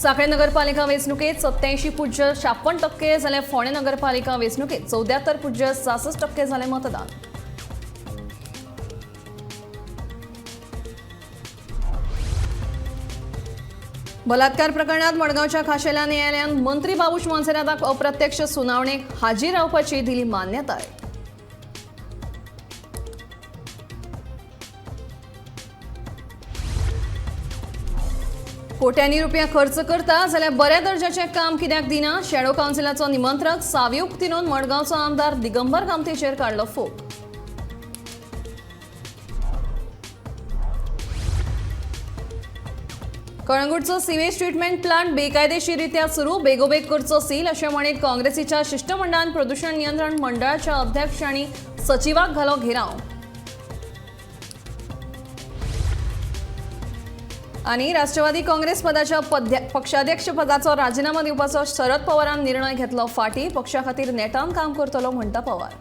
सांखळे नगरपालिका वेंचणुकेत 87.56% जाल्यार फोंडें नगरपालिका वेंचणुकेत 74.66% जालें मतदान. बलात्कार प्रकरणात मडगांवच्या खाशेल्या न्यायालयान मंत्री बाबूश मोन्सेराताक अप्रत्यक्ष सुनावणेक हाजीर रावपाची दिली मान्यताय. कोट्यांनी रुपया खर्च करता जाल्यार बऱ्या दर्जाचें काम कित्याक दिना? शॅडो कावन्सिलाचो निमंत्रक सावी उक्तीनून मडगांवचो आमदार दिगंबर कामतेचेर काडलो फोग. कळंगूटचो सिवेज ट्रीटमेंट प्लांट बेकायदेशीररित्या सुरू, बेगोबेग करचो सील अशें म्हणीत काँग्रेसीच्या शिष्टमंडळान प्रदूषण नियंत्रण मंडळाच्या अध्यक्ष आनी सचिवाक घालो घेराव. आनी राष्ट्रवादी काँग्रेस पदाच्या पक्षाध्यक्ष पदाचो राजीनामा दिवपाचो शरद पवारान निर्णय घेतलो फाटीं. पक्षा खातीर नेटान काम करतलो म्हणटा पवार.